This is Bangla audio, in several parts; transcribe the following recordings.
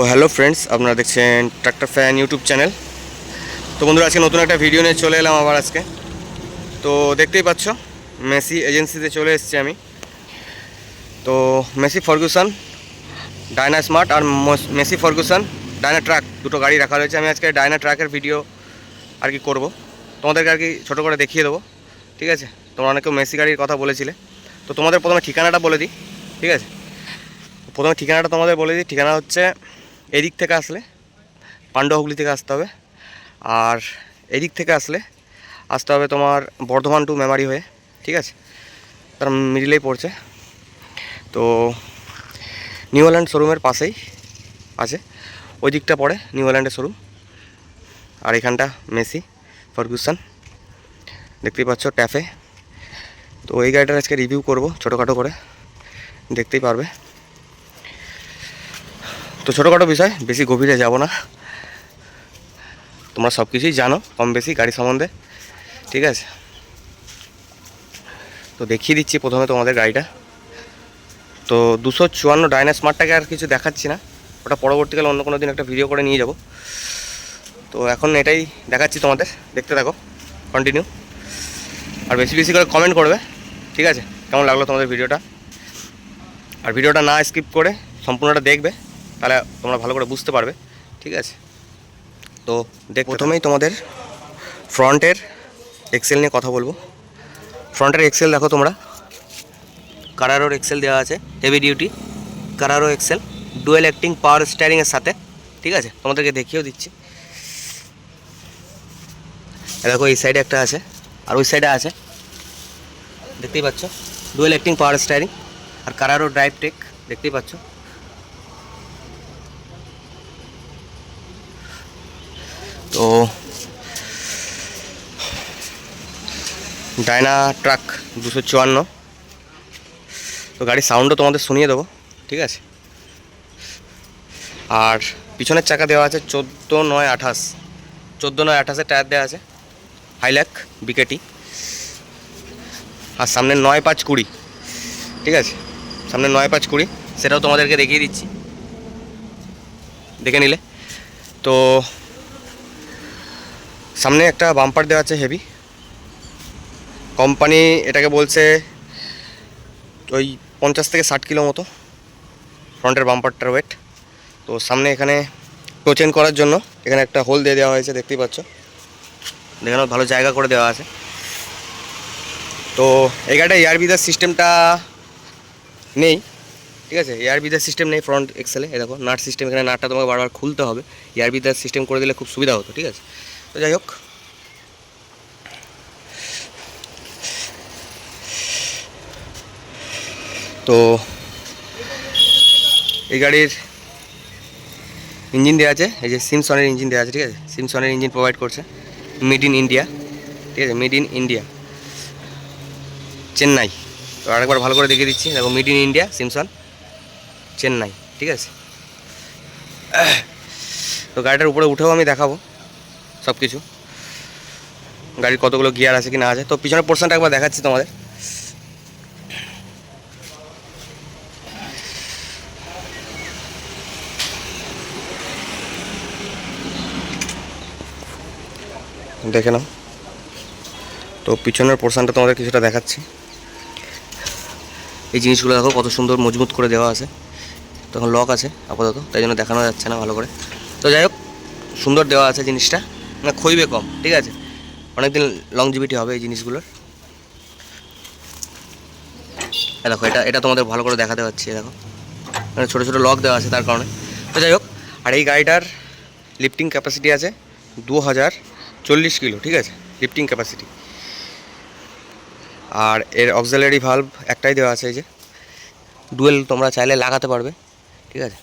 তো হ্যালো ফ্রেন্ডস, আপনারা দেখছেন ট্রাক্টর ফ্যান ইউটিউব চ্যানেল। তো বন্ধুরা, আজকে নতুন একটা ভিডিও নিয়ে চলে এলাম আবার আজকে। তো দেখতেই পাচ্ছ, মেসি এজেন্সিতে চলে এসেছি আমি। তো মেসি ফার্গুসন ডায়না স্মার্ট আর মেসি ফার্গুসন ডায়না ট্রাক দুটো গাড়ি রাখা রয়েছে। আমি আজকে ডায়না ট্রাকের ভিডিও আর কি করবো, তোমাদেরকে আর কি ছোটো করে দেখিয়ে দেবো, ঠিক আছে। তোমরা অনেকেও মেসি গাড়ির কথা বলেছিলে, তো তোমাদের প্রথমে ঠিকানাটা বলে দিই, ঠিক আছে। প্রথমে ঠিকানাটা তোমাদের বলে দিই। ঠিকানা হচ্ছে এদিক থেকে আসলে পান্ডুয়া হুগলি থেকে আসতে হবে, আর এদিক থেকে আসতে হবে তোমার বর্ধমান টু মেমারি হয়ে, ঠিক আছে। তার মিডিলেই পড়ছে। তো নিউ হল্যান্ড শোরুমের পাশেই আছে, ওই দিকটা পড়ে নিউ হল্যান্ডের শোরুম, আর এখানটা মেসি ফার্গুসন দেখতেই পাচ্ছ ট্যাফে। তো এই গাড়িটার আজকে রিভিউ করব ছোটোখাটো করে, দেখতেই পারবে। তো ছোটোখাটো বিষয়, বেশি গভীরে যাব না, তোমরা সব কিছুই জানো কম বেশি গাড়ি সম্বন্ধে, ঠিক আছে। তো দেখিয়ে দিচ্ছি প্রথমে তোমাদের গাড়িটা। তো 254 ডায়না স্মার্টটাকে আর কিছু দেখাচ্ছি না, ওটা পরবর্তীকালে অন্য কোনো দিন একটা ভিডিও করে নিয়ে যাব। তো এখন এটাই দেখাচ্ছি তোমাদের, দেখতে থাকো কন্টিনিউ, আর বেশি বেশি করে কমেন্ট করবে, ঠিক আছে, কেমন লাগলো তোমাদের ভিডিওটা। আর ভিডিওটা না স্কিপ করে সম্পূর্ণটা দেখবে, তাহলে তোমরা ভালো করে বুঝতে পারবে, ঠিক আছে। তো প্রথমেই তোমাদের ফ্রন্টের এক্সেল নিয়ে কথা বলবো। ফ্রন্টের এক্সেল দেখো তোমরা, কারারোর এক্সেল দেওয়া আছে, হেভি ডিউটি কারারো এক্সেল, ডুয়েল অ্যাক্টিং পাওয়ার স্টিয়ারিংয়ের সাথে, ঠিক আছে। তোমাদেরকে দেখিয়েও দিচ্ছি, দেখো এই সাইডে একটা আছে আর ওই সাইডে আছে, দেখতেই পাচ্ছ। ডুয়েল অ্যাক্টিং পাওয়ার স্টিয়ারিং আর কারারো ড্রাইভ টেক, দেখতেই পাচ্ছ। তো ডায়না ট্রাক 254, তো গাড়ির সাউন্ডও তোমাদের শুনিয়ে দেবো, ঠিক আছে। আর পিছনের চাকা দেওয়া আছে 14/9/28, 14/9/28 টায়ার দেওয়া আছে, হাইল্যাক বিকেটি। আর সামনে 9/5/20, ঠিক আছে, সামনে 9/5/20, সেটাও তোমাদেরকে দেখিয়ে দিচ্ছি, দেখে নিলে। তো সামনে একটা বাম্পার দেওয়া আছে হেভি, কোম্পানি এটাকে বলছে ওই 50 থেকে 60 কিলো মতো ফ্রন্টের বাম্পারটার ওয়েট। তো সামনে এখানে টো চেন করার জন্য এখানে একটা হোল দিয়ে দেওয়া হয়েছে, দেখতেই পাচ্ছ, এখানেও ভালো জায়গা করে দেওয়া আছে। তো এই গাড়িটা এয়ারবিদার সিস্টেমটা নেই, ঠিক আছে, এয়ারবিদার সিস্টেম নেই ফ্রন্ট এক্সেলে। এই দেখো নাট সিস্টেম, এখানে নাটটা তোমাকে বারবার খুলতে হবে, এয়ারবিদার সিস্টেম করে দিলে খুব সুবিধা হতো, ঠিক আছে। তো যাই হোক, তো এই গাড়ির ইঞ্জিন দেওয়া আছে, এই যে সিমসনের ইঞ্জিন দেওয়া আছে, ঠিক আছে, সিমসনের ইঞ্জিন প্রোভাইড করছে, মেড ইন ইন্ডিয়া, ঠিক আছে, মেড ইন ইন্ডিয়া চেন্নাই। তো আরেকবার ভালো করে দেখিয়ে দিচ্ছি, দেখো made in India Simpson Chennai, ঠিক আছে। তো গাড়িটার উপরে উঠেও আমি দেখাবো সব কিছু, গাড়ির কতগুলো গিয়ার আছে কি না আছে। তো পিছনের পোর্শনটা একবার দেখাচ্ছি তোমাদের। দেখে নাও, তো পিছনের পোর্শনটা তোমাদের কিছুটা দেখাচ্ছি। এই জিনিসগুলো দেখো কত সুন্দর মজবুত করে দেওয়া আছে, তখন লক আছে আপাতত, তাই জন্য দেখানো যাচ্ছে না ভালো করে। তো যাই হোক, সুন্দর দেওয়া আছে জিনিসটা, মানে ক্ষয়বে কম, ঠিক আছে, অনেকদিন লংজিভিটি হবে এই জিনিসগুলোর। দেখো এটা তোমাদের ভালো করে দেখাতে পাচ্ছি, দেখো মানে ছোটো ছোটো লক দেওয়া আছে তার কারণে। তো যাই হোক, আর এই গাড়িটার লিফটিং ক্যাপাসিটি আছে 2040 কিলো, ঠিক আছে, লিফটিং ক্যাপাসিটি। আর এর অক্সিলারি ভালভ একটাই দেওয়া আছে, এই যে ডুয়েল তোমরা চাইলে লাগাতে পারবে, ঠিক আছে,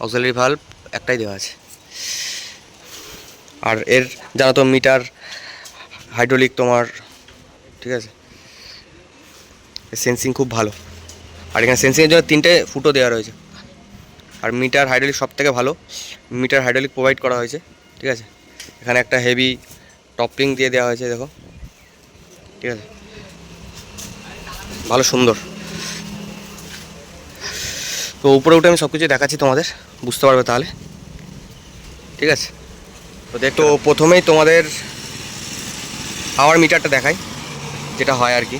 অক্সিলারি ভালভ একটাই দেওয়া আছে। আর এর জানো তো মিটার হাইড্রোলিক তোমার, ঠিক আছে, সেন্সিং খুব ভালো। আর এখানে সেন্সিংয়ের জন্য 3টে ফুটো দেওয়া রয়েছে। আর মিটার হাইড্রোলিক সব থেকে ভালো, মিটার হাইড্রোলিক প্রোভাইড করা হয়েছে, ঠিক আছে। এখানে একটা হেভি টপিং দিয়ে দেওয়া হয়েছে, দেখো, ঠিক আছে, ভালো সুন্দর। তো উপরে উঠে আমি সব কিছু দেখাচ্ছি তোমাদের। বুঝতে পারবে তাহলে, ঠিক আছে। তো প্রথমেই তোমাদের পাওয়ার মিটারটা দেখাই, যেটা হয় আর কি।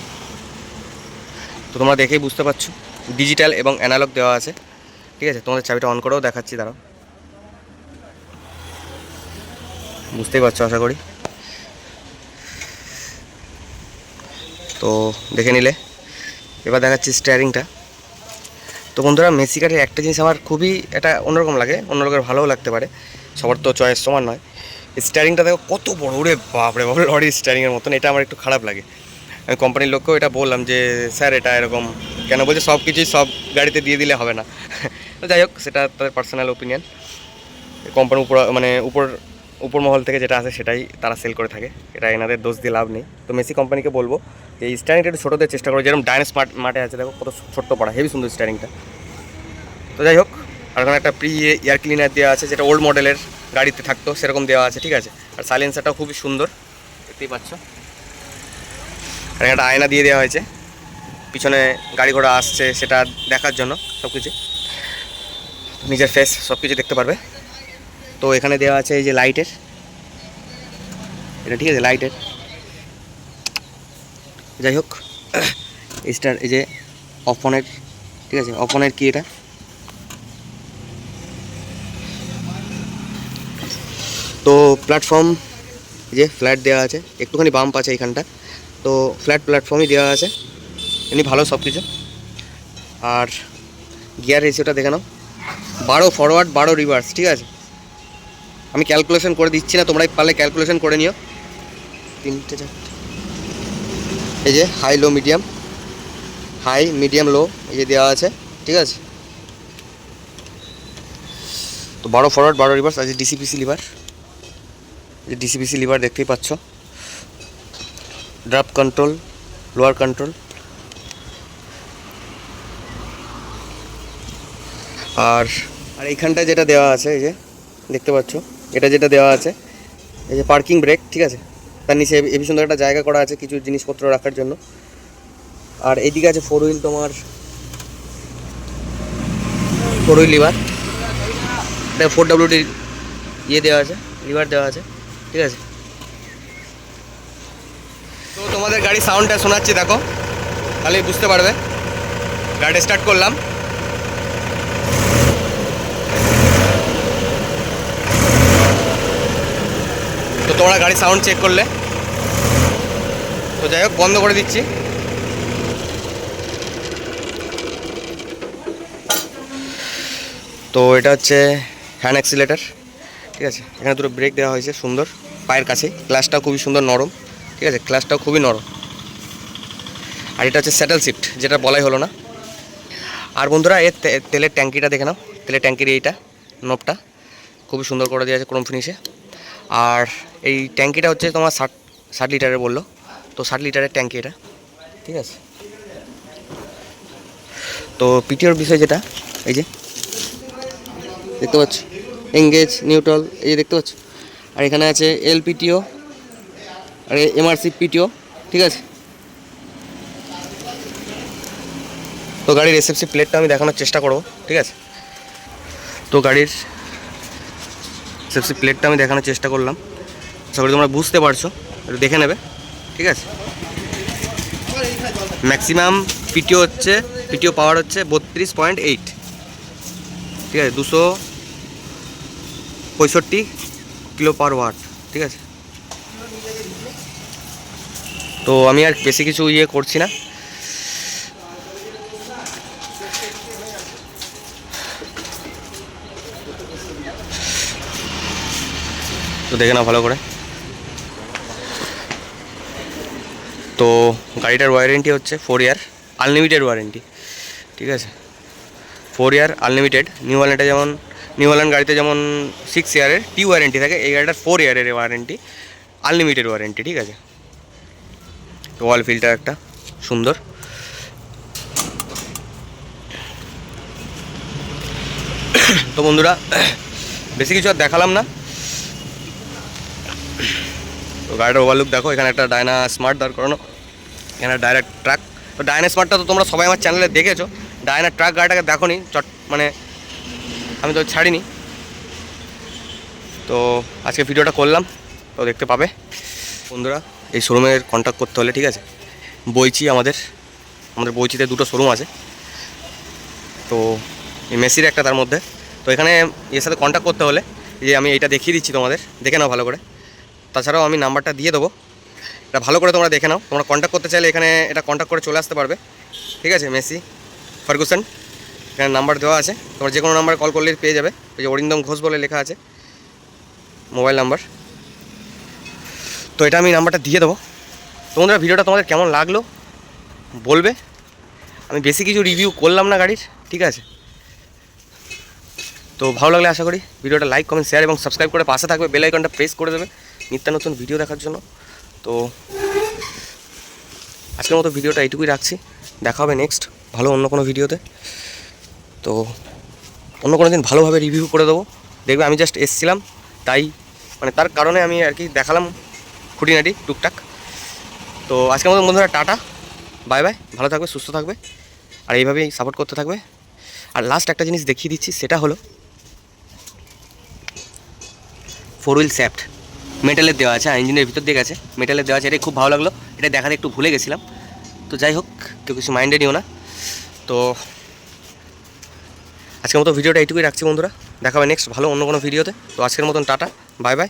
তো তোমরা দেখেই বুঝতে পারছো ডিজিটাল এবং অ্যানালগ দেওয়া আছে, ঠিক আছে। তোমাদের চাবিটা অন করেও দেখাচ্ছি, দাঁড়াও, বুঝতেই পারছো আশা করি। তো দেখে নিলে, এবার দেখাচ্ছি স্টিয়ারিংটা। তো বন্ধুরা, মেসি কারের একটা জিনিস আমার খুবই এটা অন্যরকম লাগে, অন্য লোকের ভালোও লাগতে পারে, সবার তো চয়েস সমান নয়। স্টিয়ারিংটা দেখো কত বড়, ওরে বাপরে বাপরে, লরির স্টিয়ারিংয়ের মতন। এটা আমার একটু খারাপ লাগে। আমি কোম্পানির লোককেও এটা বললাম যে স্যার এটা এরকম কেন, বলছে সব কিছুই সব গাড়িতে দিয়ে দিলে হবে না। তো যাই হোক, সেটা তাদের পার্সোনাল ওপিনিয়ন। কোম্পানি উপর মহল থেকে যেটা আছে সেটাই তারা সেল করে থাকে, এটা এনাদের দোষ দিয়ে লাভ নেই। তো মেসি কোম্পানিকে বলবো যে এই স্টিয়ারিংটা একটু ছোটো দিয়ে চেষ্টা করো, যেরকম ডাইনাস মার্টে আছে, দেখো কত ছোট্ট পড়া, হেভি সুন্দর স্টিয়ারিংটা। তো যাই হোক, আর ওখানে একটা প্রি এয়ার ক্লিনার দেওয়া আছে, যেটা ওল্ড মডেলের গাড়িতে থাকতো সেরকম দেওয়া আছে, ঠিক আছে। আর সাইলেন্সারটাও খুবই সুন্দর, দেখতেই পাচ্ছ। আর একটা আয়না দিয়ে দেওয়া হয়েছে, পিছনে গাড়ি ঘোড়া আসছে সেটা দেখার জন্য, সব কিছু নিজের ফেস সব কিছু দেখতে পারবে। তো এখানে দেওয়া আছে এই যে লাইটের, এটা ঠিক আছে, লাইটের। যাই হোক, স্টার এই যে অফ অনের, ঠিক আছে, অফ অনের কি এটা। তো প্ল্যাটফর্ম এই যে ফ্ল্যাট দেওয়া আছে, একটুখানি বাম্প আছে এইখানটা, তো ফ্ল্যাট প্ল্যাটফর্মই দেওয়া আছে, এমনি ভালো সব কিছু। আর গিয়ার রেশিওটা দেখে নাও, 12 ফরওয়ার্ড 12 রিভার্স, ঠিক আছে। আমি ক্যালকুলেশন করে দিচ্ছি না, তোমরাই পারলে ক্যালকুলেশন করে নিও। 3টে 4টে, এই যে high low medium, high medium low এই যে দেওয়া আছে, ঠিক আছে। তো 12 ফরওয়ার্ড 12 রিভার্স আছে। ডিসিপিসি লিভার, এই ডিসিপিসি লিভার দেখতেই পাচ্ছ। ড্রাপ কন্ট্রোল, লোয়ার কন্ট্রোল। আর এইখানটায় যেটা দেওয়া আছে, এই যে দেখতে পাচ্ছ, এটা যেটা দেওয়া আছে এই যে পার্কিং ব্রেক, ঠিক আছে। তার নিচে হেবি সুন্দর একটা জায়গা করা আছে কিছু জিনিসপত্র রাখার জন্য। আর এইদিকে আছে 4 হুইল, তোমার 4 হুইল লিভার, এটা 4WD ইয়ে দেওয়া আছে, লিভার দেওয়া আছে, ঠিক আছে। তো তোমাদের গাড়ি সাউন্ডটা শোনাচ্ছি, দেখো তাহলে বুঝতে পারবে। গাড়ি স্টার্ট করলাম, তো তোমরা গাড়ি সাউন্ড চেক করলে। তো যাই হোক, বন্ধ করে দিচ্ছি। তো এটা হচ্ছে হ্যান্ড অ্যাক্সিলেটার, ঠিক আছে। এখানে দুটো ব্রেক দেওয়া হয়েছে সুন্দর পায়ের কাছে, ক্লাচটাও খুবই সুন্দর নরম, ঠিক আছে, ক্লাচটাও খুবই নরম। আর এটা হচ্ছে স্যাডেল শিফট, যেটা বলাই হলো না। আর বন্ধুরা, এর তেলের ট্যাঙ্কিটা দেখে নাও, তেলের ট্যাঙ্কির এইটা নবটা খুবই সুন্দর করে দেওয়া আছে ক্রোম ফিনিশে। আর এই ট্যাঙ্কিটা হচ্ছে তোমার 60 লিটারের বললো, তো 60 লিটারের ট্যাঙ্কি এটা, ঠিক আছে। তো পিটিওর বিষয় যেটা, এই যে দেখতে পাচ্ছ, এঙ্গেজ, নিউট্রাল, এই যে দেখতে পাচ্ছ। আর এখানে আছে এলপিটিও আর এমআরসি পিটিও, ঠিক আছে। তো গাড়ির এসএফসি প্লেটটা আমি দেখানোর চেষ্টা করবো, ঠিক আছে। তো গাড়ির এসএফসি প্লেটটা আমি দেখানোর চেষ্টা করলাম, আশা করি তোমরা বুঝতে পারছো, একটু দেখে নেবে, ঠিক আছে। ম্যাক্সিমাম পিটিও পাওয়ার হচ্ছে 32.8, ঠিক আছে, 265 কিলো পার ওয়াট, ঠিক আছে। তো আমি আর বেশি কিছু ইয়ে করছি না। তো দেখে নাও ভালো করে। তো গাড়িটার ওয়ারেন্টি হচ্ছে 4 ইয়ার আনলিমিটেড ওয়ারেন্টি, ঠিক আছে। 4 ইয়ার আনলিমিটেড। নিউ হল্যান্ড গাড়িতে যেমন 6 ইয়ারের টি ওয়ারেন্টি থাকে, এই গাড়িটার 4 ইয়ারের ওয়ারেন্টি, আনলিমিটেড ওয়ারেন্টি, ঠিক আছে। তো ওয়াল ফিল্টার একটা সুন্দর। তো বন্ধুরা, বেশি কিছু আর দেখালাম না। তো গাড়িটার ওভারলুক দেখো, এখানে একটা ডায়না স্মার্ট দাঁড় করানো, এখানে ডাইরেক্ট ট্রাক। তো ডায়না স্মার্টটা তো তোমরা সবাই আমার চ্যানেলে দেখেছো, ডায়না ট্রাক গাড়িটাকে দেখো নি, মানে আমি তো ছাড়িনি। তো আজকে ভিডিওটা করলাম, তো দেখতে পাবে বন্ধুরা। এই শোরুমের কন্ট্যাক্ট করতে হলে, ঠিক আছে, বইচি আমাদের বইচিতে দুটো শোরুম আছে। তো এই মেসির একটা তার মধ্যে। তো এখানে এর সাথে কন্ট্যাক্ট করতে হলে যে আমি এইটা দেখিয়ে দিচ্ছি তোমাদের, দেখে নাও ভালো করে। তাছাড়াও আমি নাম্বারটা দিয়ে দেবো, এটা ভালো করে তোমরা দেখে নাও। তোমরা কন্ট্যাক্ট করতে চাইলে এখানে এটা কন্ট্যাক্ট করে চলে আসতে পারবে, ঠিক আছে। মেসি ফার্গুসন, এখানে নাম্বার দেওয়া আছে, তোমরা যে কোনো নাম্বারে কল করলেই পেয়ে যাবে। ওই যে অরিন্দম ঘোষ বলে লেখা আছে মোবাইল নাম্বার। তো এটা আমি নাম্বারটা দিয়ে দেবো। তোমরা ভিডিওটা তোমাদের কেমন লাগলো বলবে। আমি বেশি কিছু রিভিউ করলাম না গাড়ির, ঠিক আছে। তো ভালো লাগলে আশা করি ভিডিওটা লাইক, কমেন্ট, শেয়ার এবং সাবস্ক্রাইব করে পাশে থাকবে, বেল আইকনটা প্রেস করে দেবে নিত্য নতুন ভিডিও দেখার জন্য। তো আজকের মতো ভিডিওটা এইটুকুই রাখছি, দেখা হবে নেক্সট ভালো অন্য কোনো ভিডিওতে। তো অন্য কোনো দিন ভালোভাবে রিভিউ করে দেবো। দেখবে আমি জাস্ট এসছিলাম, তাই মানে তার কারণে আমি আর কি দেখালাম খুঁটিনাটি টুকটাক। তো আজকের মতো বন্ধুরা টাটা, বাই বাই, ভালো থাকবে, সুস্থ থাকবে, আর এইভাবেই সাপোর্ট করতে থাকবে। আর লাস্ট একটা জিনিস দেখিয়ে দিচ্ছি, সেটা হলো 4 হুইল শ্যাফট মেটালের দেওয়া আছে, ইঞ্জিনের ভিতর দিয়ে গেছে, মেটালের দেওয়া আছে। এটাই খুব ভালো লাগলো, এটা দেখাতে একটু ভুলে গেছিলাম। তো যাই হোক, কেউ কিছু মাইন্ডে নিও না। তো আজকের মতো ভিডিওটা এইটুকুই রাখছি বন্ধুরা, দেখা হবে নেক্সট ভালো অন্য কোনো ভিডিওতে। তো আজকের মতন টাটা, বাই বাই।